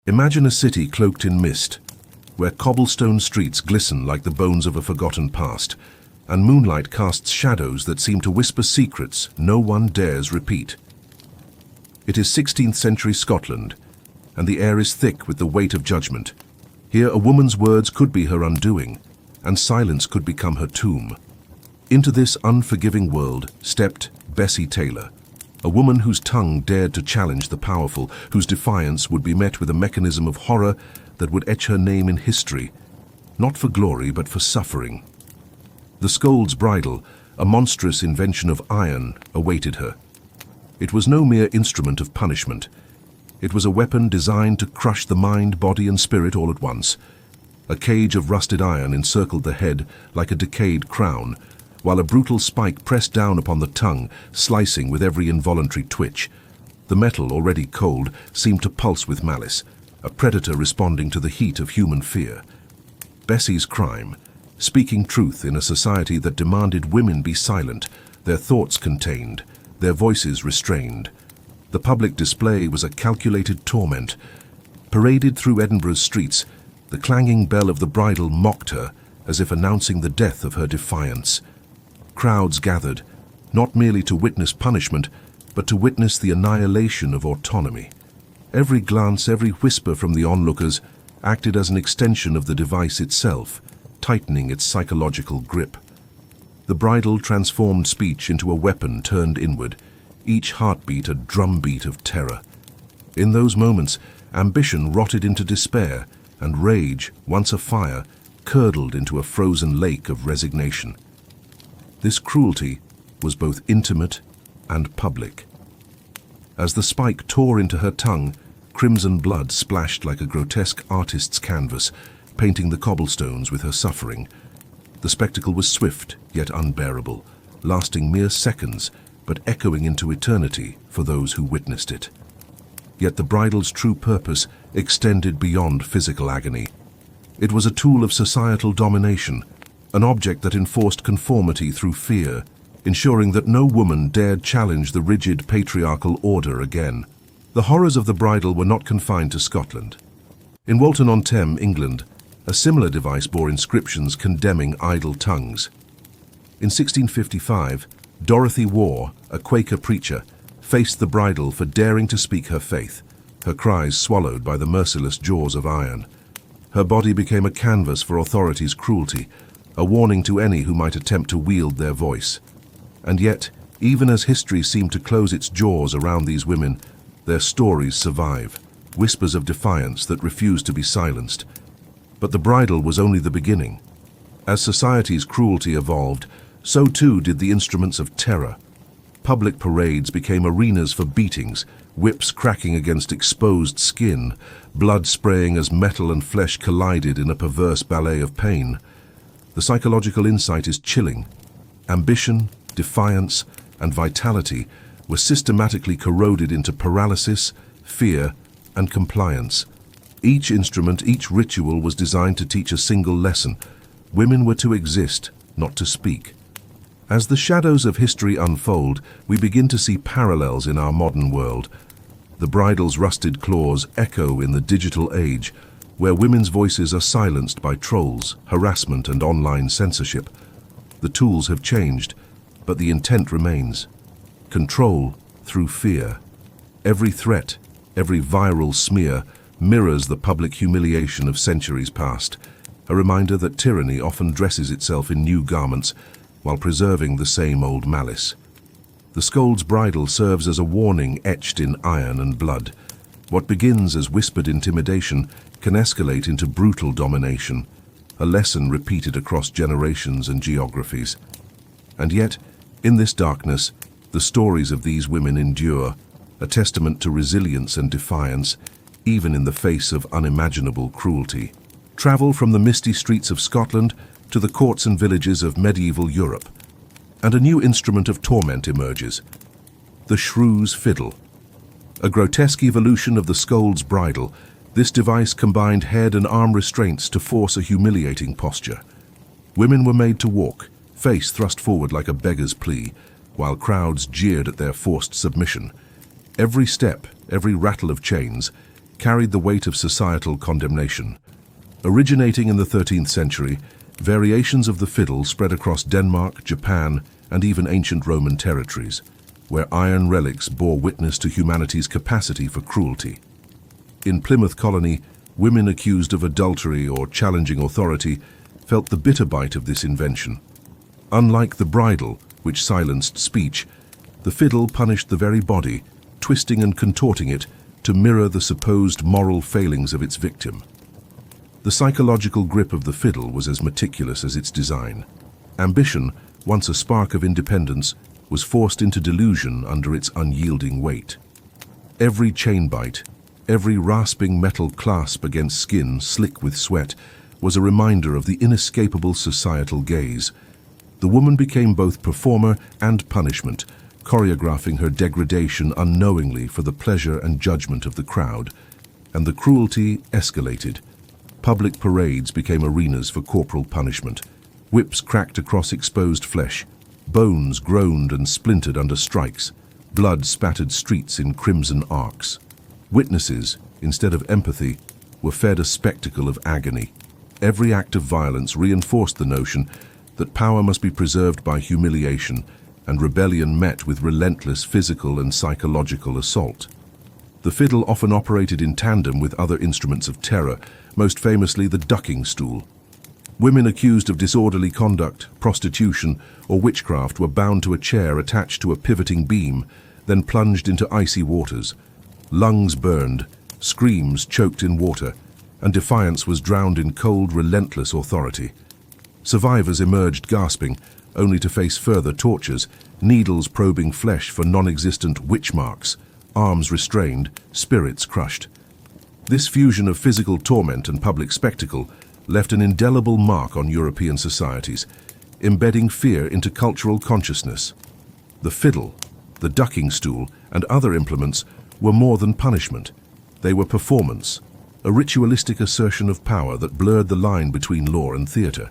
Imagine a city cloaked in mist, where cobblestone streets glisten like the bones of a forgotten past, and moonlight casts shadows that seem to whisper secrets no one dares repeat. It is 16th century Scotland, and the air is thick with the weight of judgment. Here a woman's words could be her undoing, and silence could become her tomb. Into this unforgiving world stepped Bessie Taylor, a woman whose tongue dared to challenge the powerful, whose defiance would be met with a mechanism of horror that would etch her name in history, not for glory but for suffering. The Scold's Bridle, a monstrous invention of iron, awaited her. It was no mere instrument of punishment. It was a weapon designed to crush the mind, body, and spirit all at once. A cage of rusted iron encircled the head like a decayed crown, while a brutal spike pressed down upon the tongue, slicing with every involuntary twitch. The metal, already cold, seemed to pulse with malice, a predator responding to the heat of human fear. Bessie's crime, speaking truth in a society that demanded women be silent, their thoughts contained, their voices restrained. The public display was a calculated torment. Paraded through Edinburgh's streets, the clanging bell of the bridle mocked her, as if announcing the death of her defiance. Crowds gathered, not merely to witness punishment, but to witness the annihilation of autonomy. Every glance, every whisper from the onlookers acted as an extension of the device itself, tightening its psychological grip. The bridle transformed speech into a weapon turned inward, each heartbeat a drumbeat of terror. In those moments, ambition rotted into despair, and rage, once afire, curdled into a frozen lake of resignation. This cruelty was both intimate and public. As the spike tore into her tongue, crimson blood splashed like a grotesque artist's canvas, painting the cobblestones with her suffering. The spectacle was swift yet unbearable, lasting mere seconds, but echoing into eternity for those who witnessed it. Yet the bridle's true purpose extended beyond physical agony. It was a tool of societal domination, an object that enforced conformity through fear, ensuring that no woman dared challenge the rigid patriarchal order again. The horrors of the bridle were not confined to Scotland. In Walton-on-Thames, England, a similar device bore inscriptions condemning idle tongues. In 1655, Dorothy Waugh, a Quaker preacher, faced the bridle for daring to speak her faith, her cries swallowed by the merciless jaws of iron. Her body became a canvas for authority's cruelty, a warning to any who might attempt to wield their voice. And yet, even as history seemed to close its jaws around these women, their stories survive, whispers of defiance that refuse to be silenced. But the bridle was only the beginning. As society's cruelty evolved, so too did the instruments of terror. Public parades became arenas for beatings, whips cracking against exposed skin, blood spraying as metal and flesh collided in a perverse ballet of pain. The psychological insight is chilling. Ambition, defiance, and vitality were systematically corroded into paralysis, fear, and compliance. Each instrument, each ritual was designed to teach a single lesson. Women were to exist, not to speak. As the shadows of history unfold, we begin to see parallels in our modern world. The bridle's rusted claws echo in the digital age, where women's voices are silenced by trolls, harassment, and online censorship. The tools have changed, but the intent remains. Control through fear. Every threat, every viral smear mirrors the public humiliation of centuries past, a reminder that tyranny often dresses itself in new garments while preserving the same old malice. The Scold's Bridle serves as a warning etched in iron and blood. What begins as whispered intimidation can escalate into brutal domination, a lesson repeated across generations and geographies. And yet, in this darkness, the stories of these women endure, a testament to resilience and defiance, even in the face of unimaginable cruelty. Travel from the misty streets of Scotland to the courts and villages of medieval Europe, and a new instrument of torment emerges: the shrew's fiddle. A grotesque evolution of the Scold's Bridle, this device combined head and arm restraints to force a humiliating posture. Women were made to walk, face thrust forward like a beggar's plea, while crowds jeered at their forced submission. Every step, every rattle of chains, carried the weight of societal condemnation. Originating in the 13th century, variations of the fiddle spread across Denmark, Japan, and even ancient Roman territories, where iron relics bore witness to humanity's capacity for cruelty. In Plymouth Colony, women accused of adultery or challenging authority felt the bitter bite of this invention. Unlike the bridle, which silenced speech, the fiddle punished the very body, twisting and contorting it to mirror the supposed moral failings of its victim. The psychological grip of the fiddle was as meticulous as its design. Ambition, once a spark of independence, was forced into delusion under its unyielding weight. Every chain bite, every rasping metal clasp against skin slick with sweat, was a reminder of the inescapable societal gaze. The woman became both performer and punishment, choreographing her degradation unknowingly for the pleasure and judgment of the crowd. And the cruelty escalated. Public parades became arenas for corporal punishment. Whips cracked across exposed flesh. Bones groaned and splintered under strikes. Blood spattered streets in crimson arcs. Witnesses, instead of empathy, were fed a spectacle of agony. Every act of violence reinforced the notion that power must be preserved by humiliation, and rebellion met with relentless physical and psychological assault. The fiddle often operated in tandem with other instruments of terror, most famously the ducking stool. Women accused of disorderly conduct, prostitution, or witchcraft were bound to a chair attached to a pivoting beam, then plunged into icy waters. Lungs burned, screams choked in water, and defiance was drowned in cold, relentless authority. Survivors emerged gasping, only to face further tortures, needles probing flesh for non-existent witch marks, arms restrained, spirits crushed. This fusion of physical torment and public spectacle left an indelible mark on European societies, embedding fear into cultural consciousness. The fiddle, the ducking stool, and other implements were more than punishment. They were performance, a ritualistic assertion of power that blurred the line between law and theatre.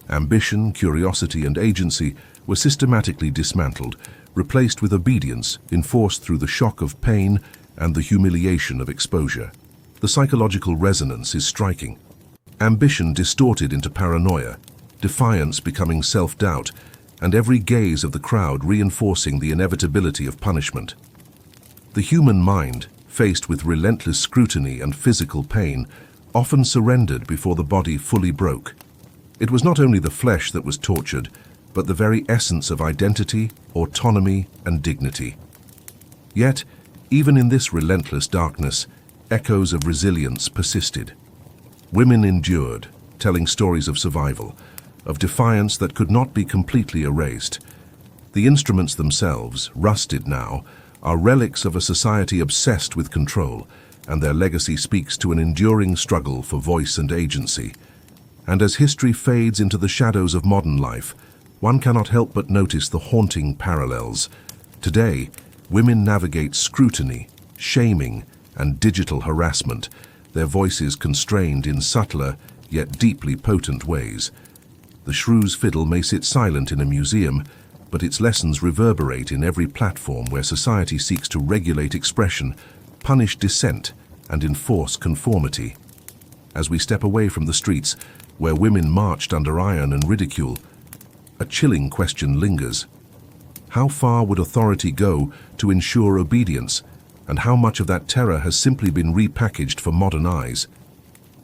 Ambition, curiosity, and agency were systematically dismantled, replaced with obedience enforced through the shock of pain and the humiliation of exposure. The psychological resonance is striking. Ambition distorted into paranoia, defiance becoming self-doubt, and every gaze of the crowd reinforcing the inevitability of punishment. The human mind, faced with relentless scrutiny and physical pain, often surrendered before the body fully broke. It was not only the flesh that was tortured, but the very essence of identity, autonomy, and dignity. Yet, even in this relentless darkness, echoes of resilience persisted. Women endured, telling stories of survival, of defiance that could not be completely erased. The instruments themselves, rusted now, are relics of a society obsessed with control, and their legacy speaks to an enduring struggle for voice and agency. And as history fades into the shadows of modern life, one cannot help but notice the haunting parallels. Today, women navigate scrutiny, shaming, and digital harassment, their voices constrained in subtler, yet deeply potent ways. The shrew's fiddle may sit silent in a museum, but its lessons reverberate in every platform where society seeks to regulate expression, punish dissent, and enforce conformity. As we step away from the streets, where women marched under iron and ridicule, a chilling question lingers. How far would authority go to ensure obedience, and how much of that terror has simply been repackaged for modern eyes?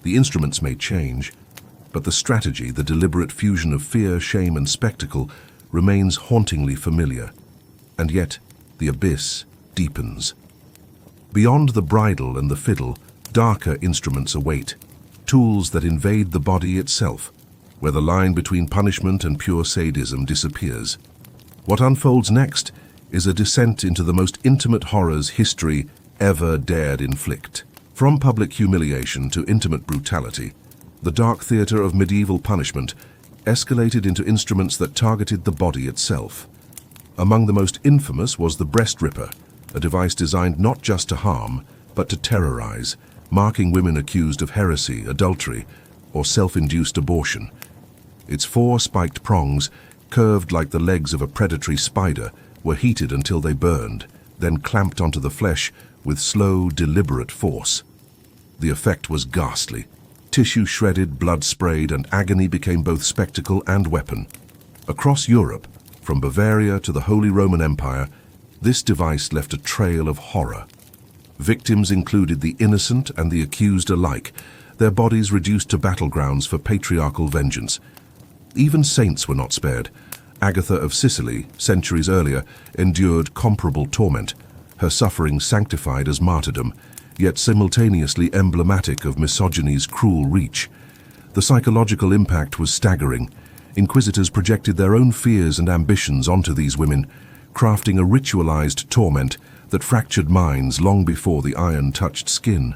The instruments may change, but the strategy, the deliberate fusion of fear, shame, and spectacle, remains hauntingly familiar. And yet, the abyss deepens. Beyond the bridle and the fiddle, darker instruments await, tools that invade the body itself, where the line between punishment and pure sadism disappears. What unfolds next is a descent into the most intimate horrors history ever dared inflict. From public humiliation to intimate brutality, the dark theater of medieval punishment escalated into instruments that targeted the body itself. Among the most infamous was the breast ripper, a device designed not just to harm, but to terrorize, marking women accused of heresy, adultery, or self-induced abortion. Its four spiked prongs, curved like the legs of a predatory spider, were heated until they burned, then clamped onto the flesh with slow, deliberate force. The effect was ghastly. Tissue shredded, blood sprayed, and agony became both spectacle and weapon. Across Europe, from Bavaria to the Holy Roman Empire, this device left a trail of horror. Victims included the innocent and the accused alike, their bodies reduced to battlegrounds for patriarchal vengeance. Even saints were not spared. Agatha of Sicily, centuries earlier, endured comparable torment, her suffering sanctified as martyrdom, yet simultaneously emblematic of misogyny's cruel reach. The psychological impact was staggering. Inquisitors projected their own fears and ambitions onto these women, crafting a ritualized torment that fractured minds long before the iron touched skin.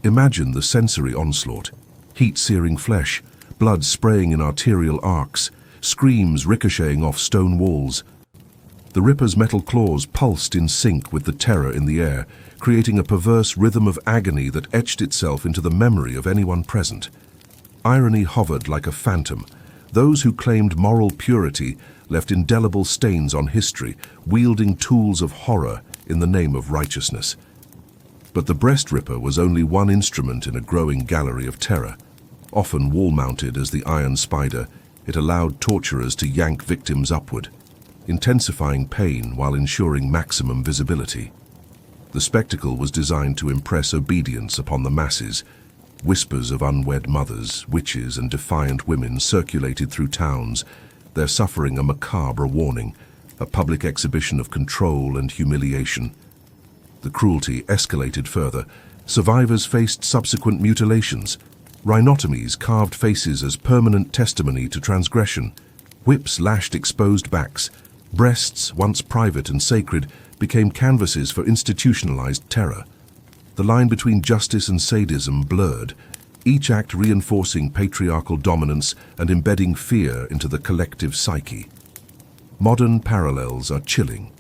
Imagine the sensory onslaught: heat-searing flesh, blood spraying in arterial arcs, screams ricocheting off stone walls. The Ripper's metal claws pulsed in sync with the terror in the air, creating a perverse rhythm of agony that etched itself into the memory of anyone present. Irony hovered like a phantom. Those who claimed moral purity left indelible stains on history, wielding tools of horror in the name of righteousness. But the breast ripper was only one instrument in a growing gallery of terror. Often wall-mounted as the iron spider, it allowed torturers to yank victims upward, intensifying pain while ensuring maximum visibility. The spectacle was designed to impress obedience upon the masses. Whispers of unwed mothers, witches, and defiant women circulated through towns, their suffering a macabre warning, a public exhibition of control and humiliation. The cruelty escalated further. Survivors faced subsequent mutilations. Rhinotomies carved faces as permanent testimony to transgression. Whips lashed exposed backs. Breasts, once private and sacred, became canvases for institutionalized terror. The line between justice and sadism blurred, each act reinforcing patriarchal dominance and embedding fear into the collective psyche. Modern parallels are chilling.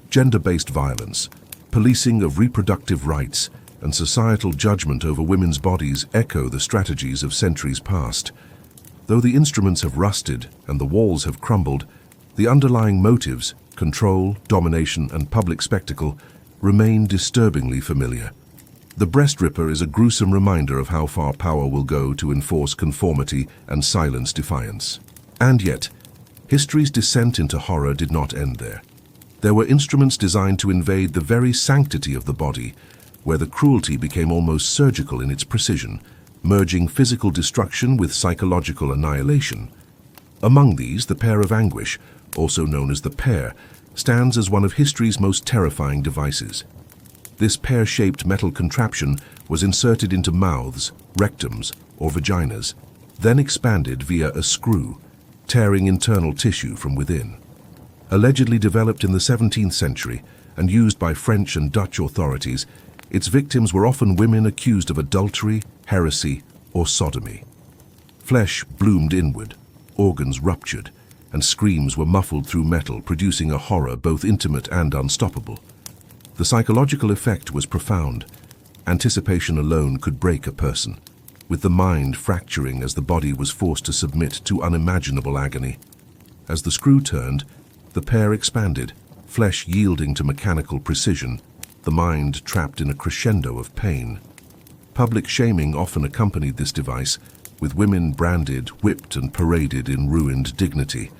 Gender-based violence, policing of reproductive rights, and societal judgment over women's bodies echo the strategies of centuries past. Though the instruments have rusted and the walls have crumbled, the underlying motives, control, domination, and public spectacle, remain disturbingly familiar. The breast ripper is a gruesome reminder of how far power will go to enforce conformity and silence defiance. And yet, history's descent into horror did not end there. There were instruments designed to invade the very sanctity of the body, where the cruelty became almost surgical in its precision, merging physical destruction with psychological annihilation. Among these, the pear of anguish, also known as the pear, stands as one of history's most terrifying devices. This pear-shaped metal contraption was inserted into mouths, rectums, or vaginas, then expanded via a screw, tearing internal tissue from within. Allegedly developed in the 17th century and used by French and Dutch authorities, its victims were often women accused of adultery, heresy, or sodomy. Flesh bloomed inward, organs ruptured, and screams were muffled through metal, producing a horror both intimate and unstoppable. The psychological effect was profound. Anticipation alone could break a person, with the mind fracturing as the body was forced to submit to unimaginable agony. As the screw turned, the pear expanded, flesh yielding to mechanical precision, the mind trapped in a crescendo of pain. Public shaming often accompanied this device, with women branded, whipped, and paraded in ruined dignity.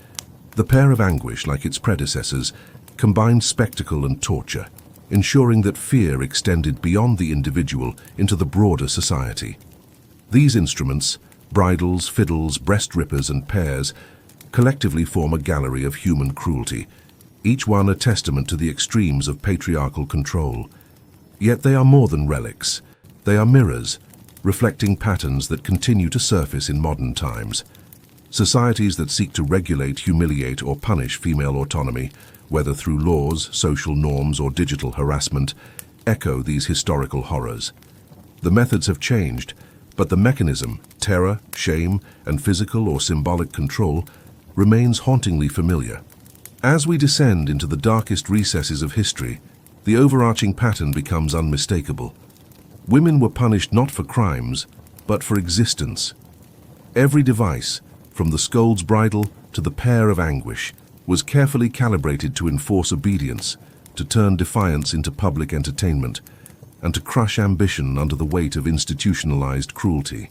The pear of anguish, like its predecessors, combined spectacle and torture, ensuring that fear extended beyond the individual into the broader society. These instruments, bridles, fiddles, breast rippers, and pears, collectively form a gallery of human cruelty, each one a testament to the extremes of patriarchal control. Yet they are more than relics. They are mirrors, reflecting patterns that continue to surface in modern times. Societies that seek to regulate, humiliate, or punish female autonomy, whether through laws, social norms, or digital harassment, echo these historical horrors. The methods have changed, but the mechanism, terror, shame, and physical or symbolic control, remains hauntingly familiar. As we descend into the darkest recesses of history, the overarching pattern becomes unmistakable. Women were punished not for crimes, but for existence. Every device, from the scold's bridle to the pear of anguish, was carefully calibrated to enforce obedience, to turn defiance into public entertainment. and to crush ambition under the weight of institutionalized cruelty.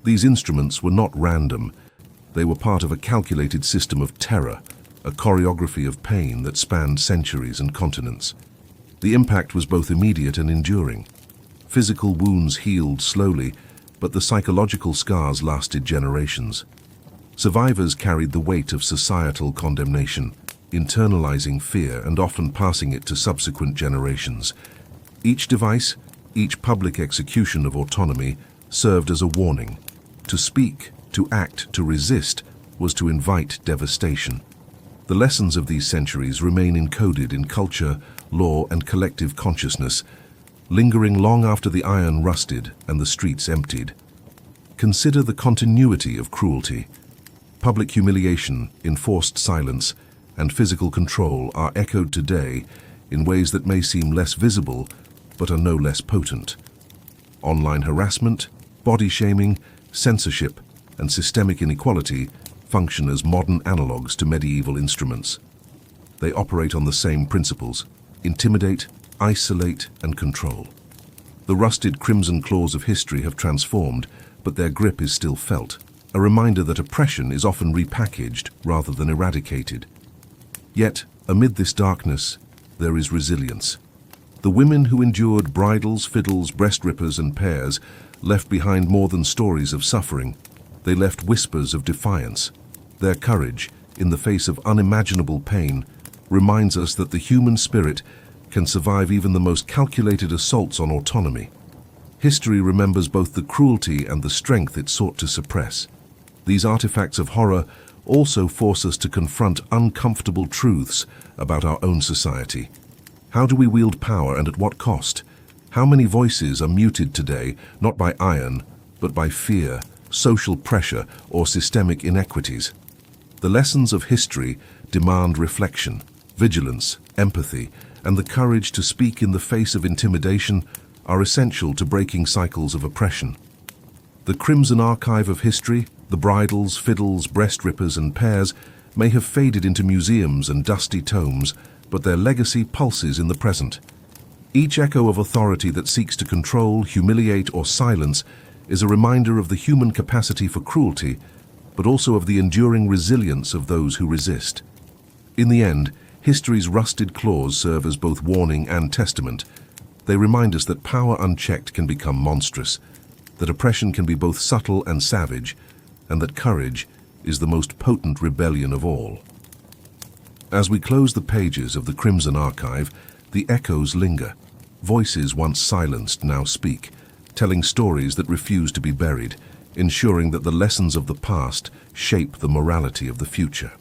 These instruments were not random. They were part of a calculated system of terror, a choreography of pain that spanned centuries and continents. The impact was both immediate and enduring. Physical wounds healed slowly, but the psychological scars lasted generations. Survivors carried the weight of societal condemnation, internalizing fear and often passing it to subsequent generations. Each device, each public execution of autonomy served as a warning. To speak, to act, to resist was to invite devastation. The lessons of these centuries remain encoded in culture, law, and collective consciousness, lingering long after the iron rusted and the streets emptied. Consider the continuity of cruelty. Public humiliation, enforced silence, and physical control are echoed today in ways that may seem less visible but are no less potent. Online harassment, body shaming, censorship, and systemic inequality function as modern analogues to medieval instruments. They operate on the same principles: intimidate, isolate, and control. The rusted crimson claws of history have transformed, but their grip is still felt, a reminder that oppression is often repackaged rather than eradicated. Yet, amid this darkness, there is resilience. The women who endured bridals, fiddles, breast rippers, and pears left behind more than stories of suffering. They left whispers of defiance. Their courage, in the face of unimaginable pain, reminds us that the human spirit can survive even the most calculated assaults on autonomy. History remembers both the cruelty and the strength it sought to suppress. These artifacts of horror also force us to confront uncomfortable truths about our own society. How do we wield power, and at what cost? How many voices are muted today, not by iron, but by fear, social pressure, or systemic inequities? The lessons of history demand reflection, vigilance, empathy, and the courage to speak in the face of intimidation are essential to breaking cycles of oppression. The crimson archive of history, the bridals, fiddles, breast rippers, and pears, may have faded into museums and dusty tomes, but their legacy pulses in the present. Each echo of authority that seeks to control, humiliate, or silence is a reminder of the human capacity for cruelty, but also of the enduring resilience of those who resist. In the end, history's rusted claws serve as both warning and testament. They remind us that power unchecked can become monstrous, that oppression can be both subtle and savage, and that courage is the most potent rebellion of all. As we close the pages of the Crimson Archive, the echoes linger. Voices once silenced now speak, telling stories that refuse to be buried, ensuring that the lessons of the past shape the morality of the future.